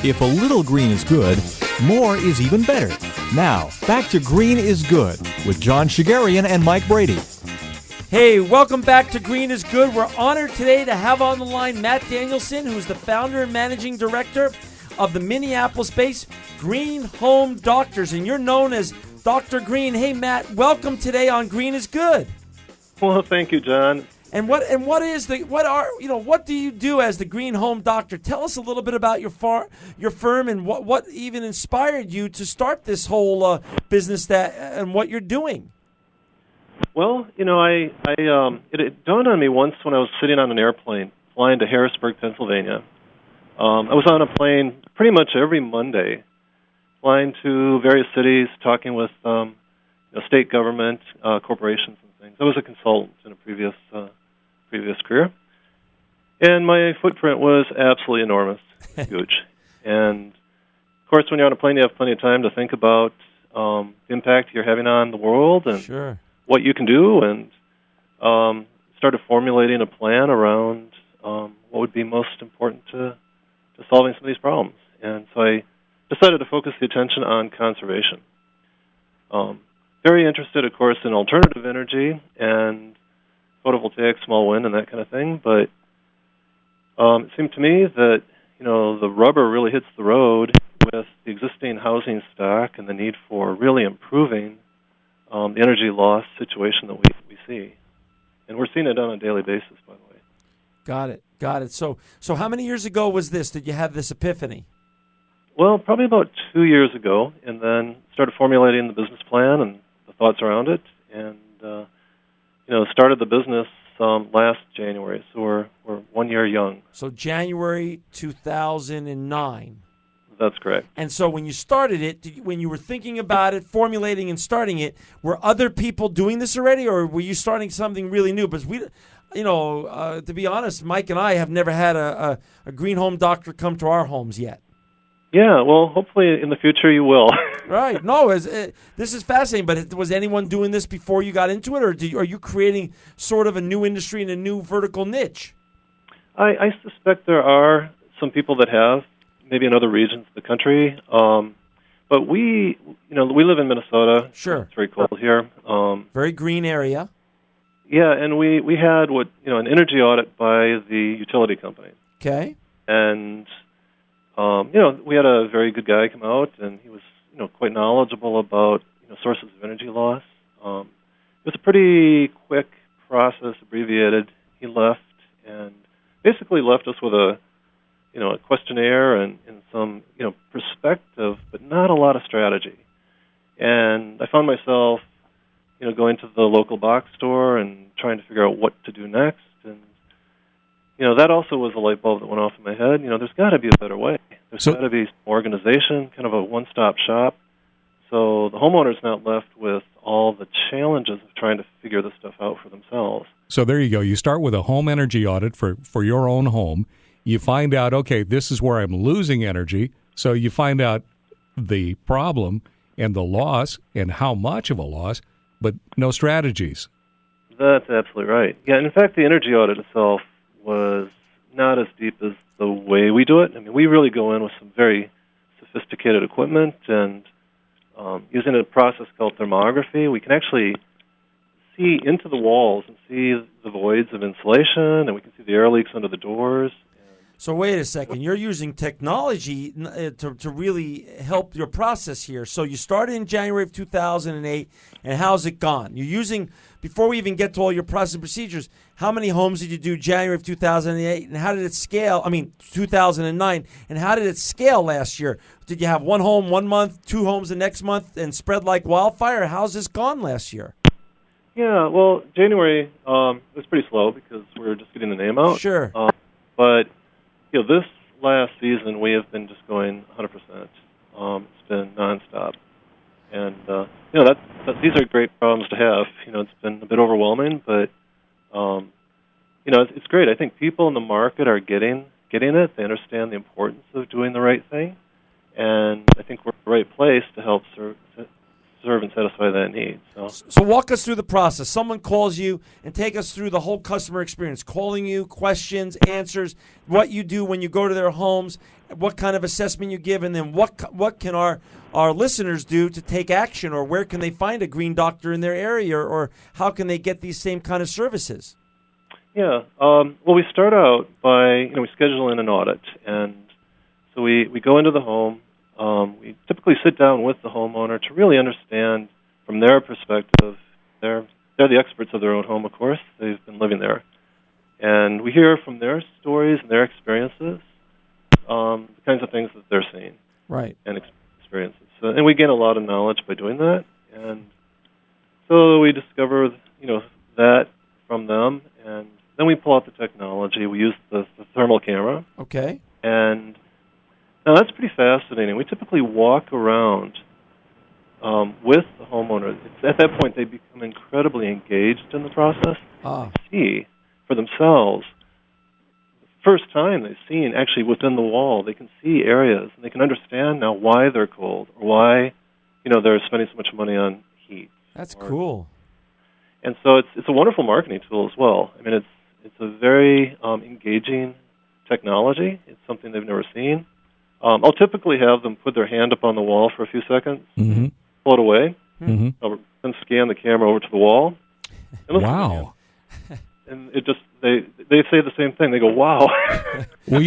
If a little green is good, more is even better. Now, back to Green is Good with John Shigarian and Mike Brady. Hey, welcome back to Green is Good. We're honored today to have on the line Matt Danielson, who's the founder and managing director of the Minneapolis-based Green Home Doctors, and you're known as Dr. Green. Hey, Matt, welcome today on Green is Good. Well, thank you, John. And what do you do as the Green Home Doctor? Tell us a little bit about your firm and what even inspired you to start this whole business and what you're doing. Well, it dawned on me once when I was sitting on an airplane flying to Harrisburg, Pennsylvania. I was on a plane pretty much every Monday, flying to various cities, talking with state government, corporations and things. I was a consultant in a previous career, and my footprint was absolutely enormous, huge. And of course, when you're on a plane, you have plenty of time to think about the impact you're having on the world and sure. what you can do, and started formulating a plan around what would be most important to solving some of these problems. And so I decided to focus the attention on conservation. Very interested, of course, in alternative energy and photovoltaic, small wind, and that kind of thing. But it seemed to me that the rubber really hits the road with the existing housing stock and the need for really improving the energy loss situation that we see. And we're seeing it on a daily basis, by the way. Got it. So how many years ago was this? Did you have this epiphany? Well, probably about 2 years ago, and then started formulating the business plan and the thoughts around it, and started the business last January. So we're 1 year young. So January 2009. That's correct. And so when you started it, when you were thinking about it, formulating and starting it, were other people doing this already, or were you starting something really new? Because to be honest, Mike and I have never had a green home doctor come to our homes yet. Yeah, well, hopefully in the future you will. Right. No, this is fascinating, but was anyone doing this before you got into it, or are you creating sort of a new industry and a new vertical niche? I suspect there are some people that have, maybe in other regions of the country. But we live in Minnesota. Sure. It's very cold here. Very green area. Yeah, and we had an energy audit by the utility company. Okay. And we had a very good guy come out, and he was quite knowledgeable about sources of energy loss. It was a pretty quick process, abbreviated. He left and basically left us with a questionnaire and some perspective, but not a lot of strategy. And I found myself going to the local box store and trying to figure out what to do next. And that also was a light bulb that went off in my head. There's got to be a better way. There's got to be some organization, kind of a one-stop shop. So the homeowner's not left with all the challenges of trying to figure this stuff out for themselves. So there you go. You start with a home energy audit for your own home. You find out, okay, this is where I'm losing energy. So you find out the problem and the loss and how much of a loss, but no strategies. That's absolutely right. Yeah, and in fact, the energy audit itself was not as deep as the way we do it. I mean, we really go in with some very sophisticated equipment, and using a process called thermography, we can actually see into the walls and see the voids of insulation, and we can see the air leaks under the doors. So wait a second. You're using technology to really help your process here. So you started in January of 2008, and how's it gone? You're using, before we even get to all your process and procedures, how many homes did you do January of 2008, and how did it scale? 2009, and how did it scale last year? Did you have one home 1 month, 2 homes the next month, and spread like wildfire? How's this gone last year? Yeah, well, January was pretty slow because we were just getting the name out. Sure. But this last season, we have been just going 100%. It's been nonstop, and these are great problems to have. It's been a bit overwhelming, but it's great. I think people in the market are getting it. They understand the importance of doing the right thing, and I think we're in the right place to help serve and satisfy that need. So walk us through the process. Someone calls you and take us through the whole customer experience, calling you, questions, answers, what you do when you go to their homes, what kind of assessment you give, and then what can our listeners do to take action, or where can they find a green doctor in their area, or how can they get these same kind of services? Yeah. Well, we start out by, we schedule in an audit. And so we go into the home. We typically sit down with the homeowner to really understand from their perspective. They're the experts of their own home, of course. They've been living there. And we hear from their stories and their experiences, the kinds of things that they're seeing. Right. And experiences. So, and we gain a lot of knowledge by doing that. And so we discover, that from them. And then we pull out the technology. We use the thermal camera. Okay. And now that's pretty fascinating. We typically walk around with the homeowner. At that point, they become incredibly engaged in the process. They see for themselves. The first time they've seen, actually within the wall, they can see areas, and they can understand now why they're cold, or why, they're spending so much money on heat. That's cool. And so it's a wonderful marketing tool as well. I mean, it's a very engaging technology. It's something they've never seen. I'll typically have them put their hand up on the wall for a few seconds, pull it away, I'll then scan the camera over to the wall. And wow. And it just, they say the same thing. They go, wow. Well,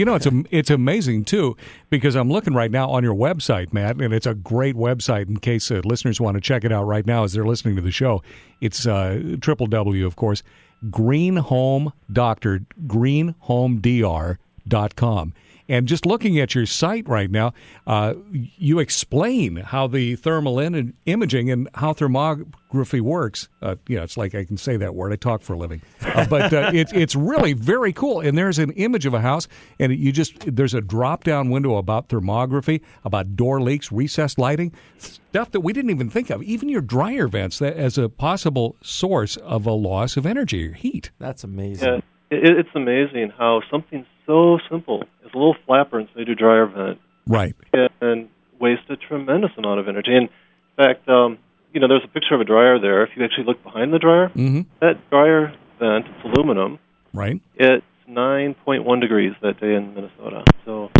it's amazing, too, because I'm looking right now on your website, Matt, and it's a great website in case listeners want to check it out right now as they're listening to the show. It's www, of course, greenhomedr.com. And just looking at your site right now, you explain how the thermal imaging and how thermography works. It's like I can say that word. I talk for a living. But it's really very cool. And there's an image of a house, and there's a drop-down window about thermography, about door leaks, recessed lighting, stuff that we didn't even think of. Even your dryer vents as a possible source of a loss of energy or heat. That's amazing. Yeah, it's amazing how something so simple as a little flapper inside your dryer vent can waste a tremendous amount of energy. And in fact, there's a picture of a dryer there. If you actually look behind the dryer, that dryer vent, it's aluminum. Right. It's 9.1 degrees that day in Minnesota. So,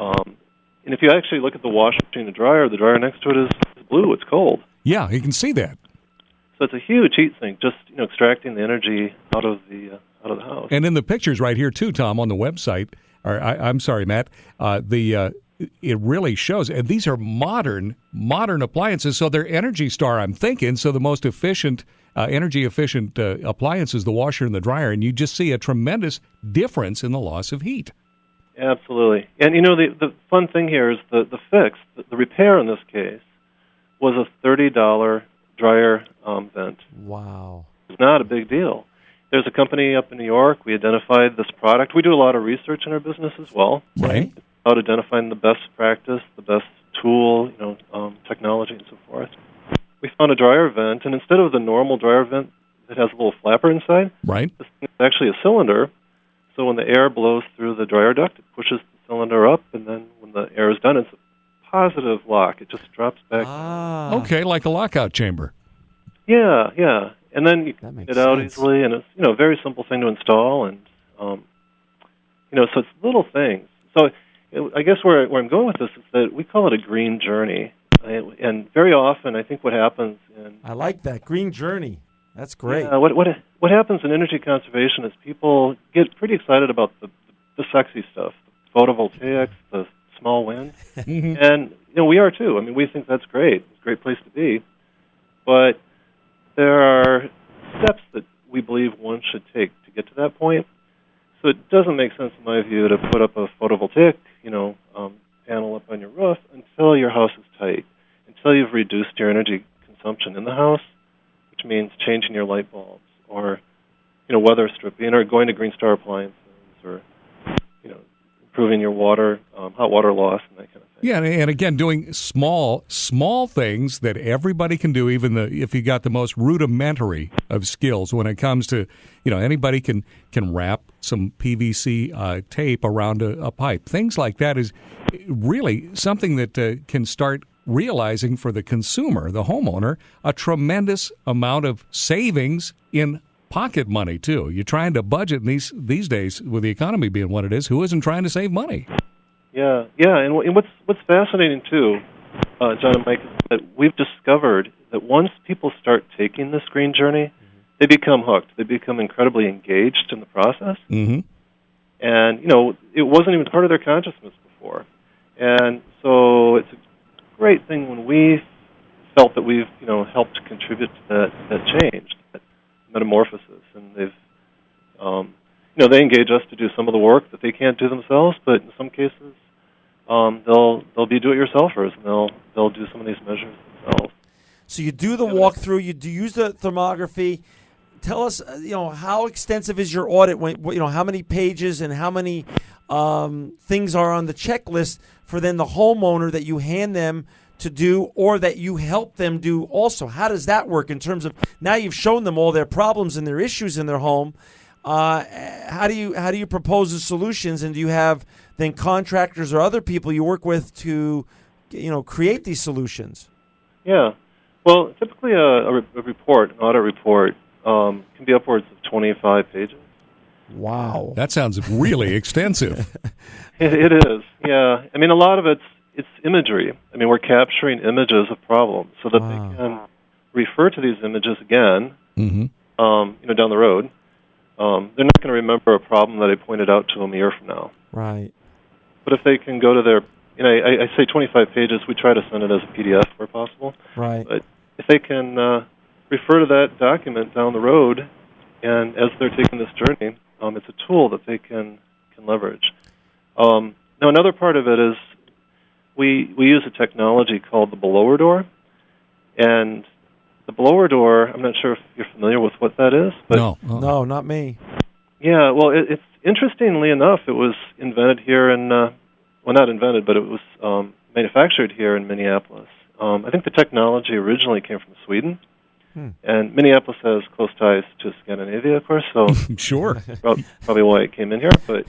and if you actually look at the washer machine and the dryer next to it is blue. It's cold. Yeah, you can see that. So it's a huge heat sink, just extracting the energy out of the house. And in the pictures right here too, Tom, on the website, I'm sorry, Matt, it really shows, and these are modern appliances, so they're Energy Star, I'm thinking, so the most efficient, energy-efficient appliances, the washer and the dryer, and you just see a tremendous difference in the loss of heat. Absolutely. And, the fun thing here is the fix, the repair in this case, was a $30 dryer vent. Wow. It's not a big deal. There's a company up in New York. We identified this product. We do a lot of research in our business as well. Right. About identifying the best practice, the best tool, technology, and so forth. We found a dryer vent, and instead of the normal dryer vent that has a little flapper inside, this thing is actually a cylinder. So when the air blows through the dryer duct, it pushes the cylinder up, and then when the air is done, it's a positive lock. It just drops back. Okay, like a lockout chamber. Yeah. And then you can get it out easily, and it's a very simple thing to install, and so it's little things. So I guess where I'm going with this is that we call it a green journey, and very often I think what happens I like that green journey. That's great. Yeah, what happens in energy conservation is people get pretty excited about the sexy stuff, the photovoltaics, the small wind, and we are too. I mean, we think that's great. It's a great place to be, but there are steps that we believe one should take to get to that point. So it doesn't make sense, in my view, to put up a photovoltaic, panel up on your roof until your house is tight, until you've reduced your energy consumption in the house, which means changing your light bulbs, or weather stripping, or going to Green Star appliances, or improving your water, hot water loss, and that kind of thing. Yeah, and again, doing small things that everybody can do, even if you got the most rudimentary of skills when it comes to, anybody can wrap some PVC tape around a pipe. Things like that is really something that can start realizing for the consumer, the homeowner, a tremendous amount of savings in pocket money, too. You're trying to budget these days with the economy being what it is. Who isn't trying to save money? Yeah, and what's fascinating too, John and Mike, is that we've discovered that once people start taking this green journey, they become hooked. They become incredibly engaged in the process. Mm-hmm. And, it wasn't even part of their consciousness before. And so it's a great thing when we felt that we've, helped contribute to that change, that metamorphosis. And they've, they engage us to do some of the work that they can't do themselves, but in some cases, they'll be do-it-yourselfers, and they'll do some of these measures themselves. So you do the walkthrough, you use the thermography. Tell us, how extensive is your audit? How many pages and how many things are on the checklist for then the homeowner that you hand them to do, or that you help them do also? How does that work in terms of, now you've shown them all their problems and their issues in their home? How do you propose the solutions, and do you have then contractors or other people you work with to, create these solutions? Yeah. Well, typically a report, an audit report, can be upwards of 25 pages. Wow. That sounds really extensive. It is, yeah. I mean, a lot of it's imagery. I mean, we're capturing images of problems so that they can refer to these images again, down the road. They're not going to remember a problem that I pointed out to them a year from now. Right. But if they can go to their, I say 25 pages, we try to send it as a PDF where possible. Right. But if they can refer to that document down the road, and as they're taking this journey, it's a tool that they can leverage. Now, another part of it is we use a technology called the blower door, and the blower door, I'm not sure if you're familiar with what that is. But No, not me. Yeah, well, it's interestingly enough, it was invented here in, not invented, but it was manufactured here in Minneapolis. I think the technology originally came from Sweden, and Minneapolis has close ties to Scandinavia, of course, so Sure. probably why it came in here. But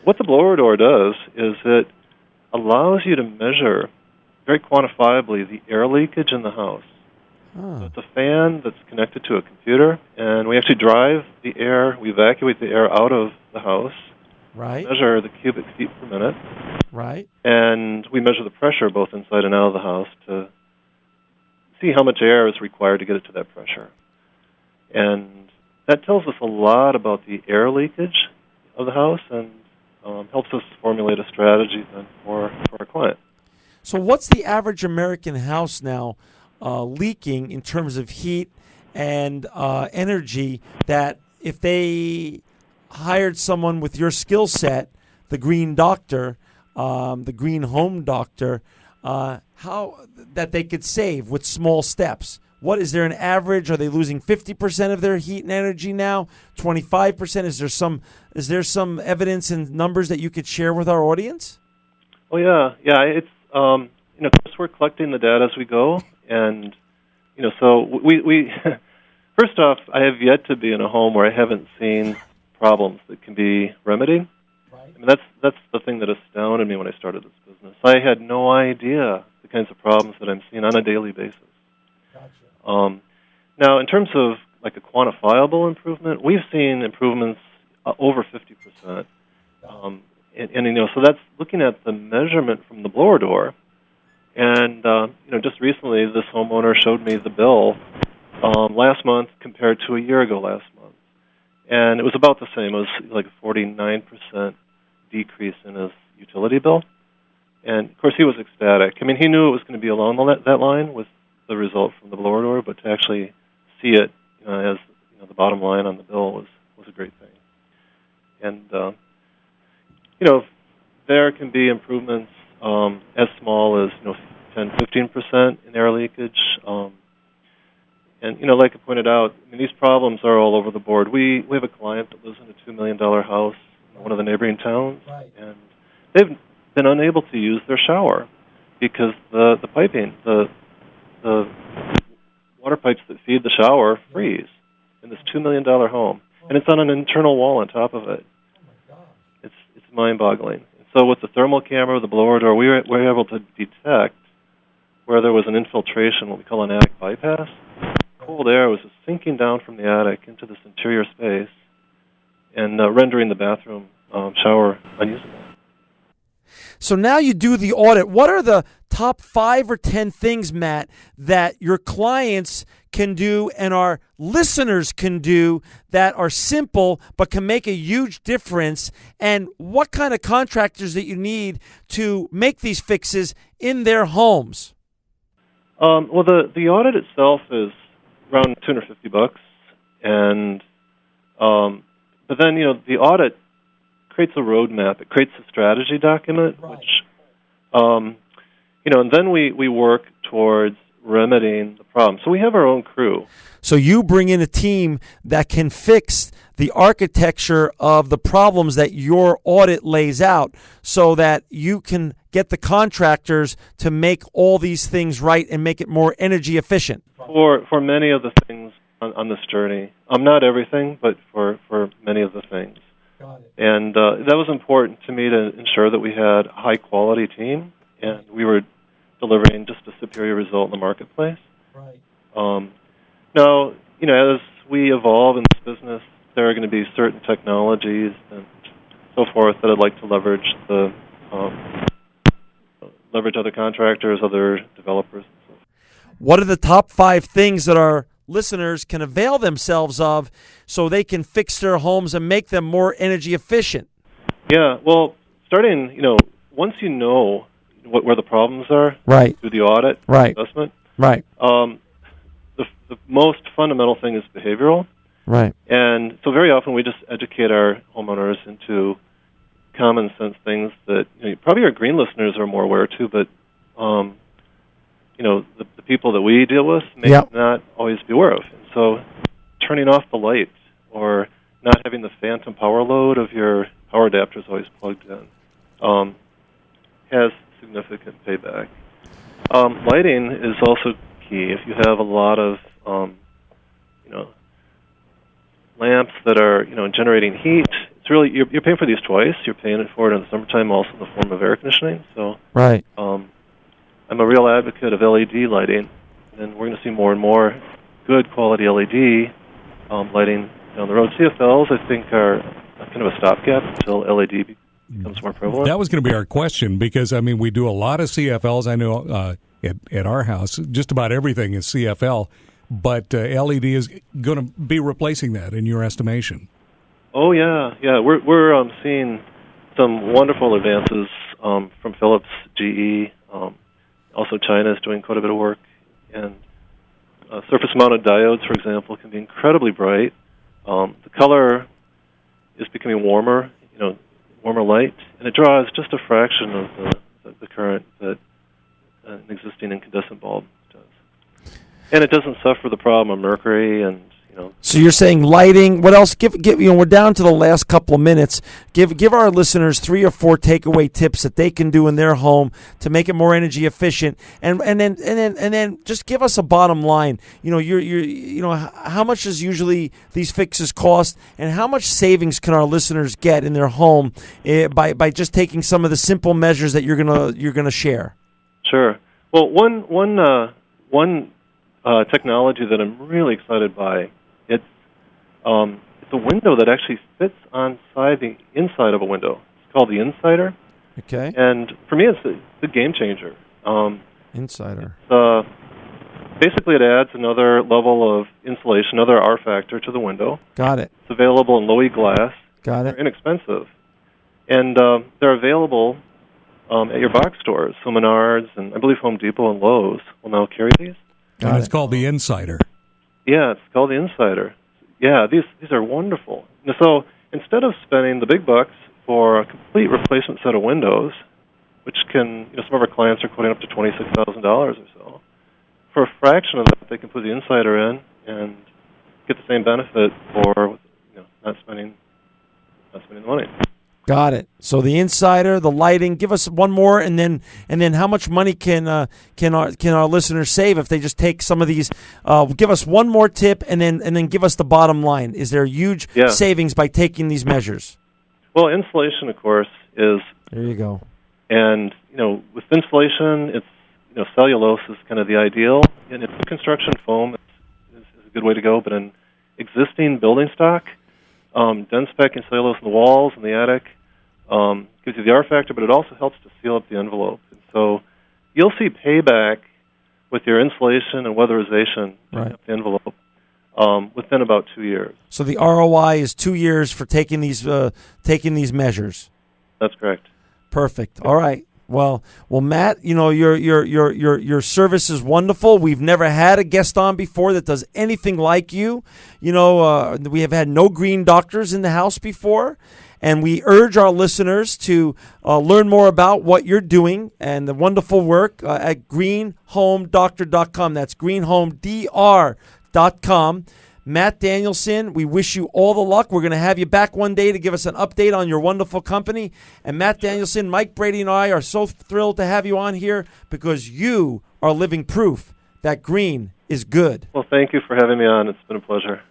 what the blower door does is it allows you to measure very quantifiably the air leakage in the house. So it's a fan that's connected to a computer, and we actually drive the air, we evacuate the air out of the house, Right. measure the cubic feet per minute, Right. and we measure the pressure both inside and out of the house to see how much air is required to get it to that pressure. And that tells us a lot about the air leakage of the house, and helps us formulate a strategy then for our client. So what's the average American house now leaking in terms of heat and energy, that if they hired someone with your skill set, the green doctor, the green home doctor, how that they could save with small steps? What is there an average? Are they losing 50% of their heat and energy now? 25%? Is there some evidence and numbers that you could share with our audience? Oh yeah. It's of course we're collecting the data as we go, and so we first off, I have yet to be in a home where I haven't seen problems that can be remedied. Right. I mean, that's the thing that astounded me when I started this business. I had no idea the kinds of problems that I'm seeing on a daily basis. Gotcha. Now, in terms of like a quantifiable improvement, we've seen improvements over 50%. So that's looking at the measurement from the blower door. And just recently, this homeowner showed me the bill last month compared to a year ago last month, and it was about the same. It was like a 49% decrease in his utility bill, and of course he was ecstatic. I mean, he knew it was going to be along that line with the result from the blower door, but to actually see it as the bottom line on the bill was a great thing. And there can be improvements as small as 10-15% in air leakage. And like I pointed out, I mean, these problems are all over the board. We have a client that lives in a $2 million house in one of the neighboring towns, Right. and they've been unable to use their shower because the piping, the water pipes that feed the shower freeze in this $2 million home, and it's on an internal wall on top of it. Oh my God. It's mind-boggling. So with the thermal camera, the blower door, we were able to detect where there was an infiltration, what we call an attic bypass. Cold air was just sinking down from the attic into this interior space and rendering the bathroom shower unusable. So now you do the audit. What are the top 5 or 10 things, Matt, that your clients can do and our listeners can do that are simple but can make a huge difference? And what kind of contractors that you need to make these fixes in their homes? Well, the audit itself is around $250, and but then the audit creates a roadmap. It creates a strategy document, Right. which and then we work towards remedying the problem. So we have our own crew. So you bring in a team that can fix the architecture of the problems that your audit lays out so that you can get the contractors to make all these things right and make it more energy efficient. For many of the things on this journey. Not everything, but for many of the things. Got it. And that was important to me to ensure that we had a high-quality team and we were delivering just a superior result in the marketplace. Right. Now, as we evolve in this business, there are going to be certain technologies and so forth that I'd like to leverage other contractors, other developers. And so forth. What are the top 5 things that our listeners can avail themselves of so they can fix their homes and make them more energy efficient? Yeah, well, starting, once you know where the problems are, Right. through the audit, Right. assessment, Right. the most fundamental thing is behavioral. Right. And so very often we just educate our homeowners into common sense things that probably our green listeners are more aware to, but the people that we deal with may Yep. not always be aware of. And so turning off the light or not having the phantom power load of your power adapters always plugged in has significant payback. Lighting is also key. If you have a lot of lamps that are generating heat, it's really you're paying for these twice. You're paying for it in the summertime, also in the form of air conditioning. So Right. I'm a real advocate of LED lighting, and we're going to see more and more good quality LED lighting down the road. CFLs, I think, are kind of a stopgap until LED becomes more prevalent. That was going to be our question because, we do a lot of CFLs. I know at our house, just about everything is CFL, but LED is going to be replacing that in your estimation. Oh, yeah. We're seeing some wonderful advances from Philips, GE. Also, China is doing quite a bit of work. And surface-mounted diodes, for example, can be incredibly bright. The color is becoming warmer, warmer light, and it draws just a fraction of the current that an existing incandescent bulb does. And it doesn't suffer the problem of mercury and So you're saying lighting. What else? Give. We're down to the last couple of minutes. Give our listeners 3 or 4 takeaway tips that they can do in their home to make it more energy efficient, and then just give us a bottom line. How much does usually these fixes cost, and how much savings can our listeners get in their home by just taking some of the simple measures that you're gonna share? Sure. Well, one technology that I'm really excited by. It's a window that actually fits inside the inside of a window. It's called the Insider. Okay. And for me, it's a game changer. Insider. Basically, it adds another level of insulation, another R factor to the window. Got it. It's available in Low-E glass. Got They're it. inexpensive. And they're available at your box stores. So Menards and I believe Home Depot and Lowe's will now carry these. And it's called the Insider. Yeah, it's called the Insider. Yeah, these are wonderful. So instead of spending the big bucks for a complete replacement set of windows, which can, some of our clients are quoting up to $26,000 or so, for a fraction of that, they can put the Insider in and get the same benefit for not spending the money. Got it. So the Insider, the lighting. Give us one more, and then how much money can our listeners save if they just take some of these? Give us one more tip, and then give us the bottom line. Is there huge savings by taking these measures? Well, insulation, of course, is there. You go. And with insulation, it's cellulose is kind of the ideal, and it's construction foam is a good way to go. But in existing building stock, dense packing cellulose in the walls and the attic. gives you the R factor, but it also helps to seal up the envelope. And so you'll see payback with your insulation and weatherization of the envelope within about 2 years. So the ROI is 2 years for taking these measures. That's correct. Perfect. All right. Well, Matt, your service is wonderful. We've never had a guest on before that does anything like you. We have had no green doctors in the house before, and we urge our listeners to learn more about what you're doing and the wonderful work at greenhomedoctor.com. That's greenhomedr.com. Matt Danielson, we wish you all the luck. We're going to have you back one day to give us an update on your wonderful company. And Matt Danielson, Mike Brady, and I are so thrilled to have you on here because you are living proof that green is good. Well, thank you for having me on. It's been a pleasure.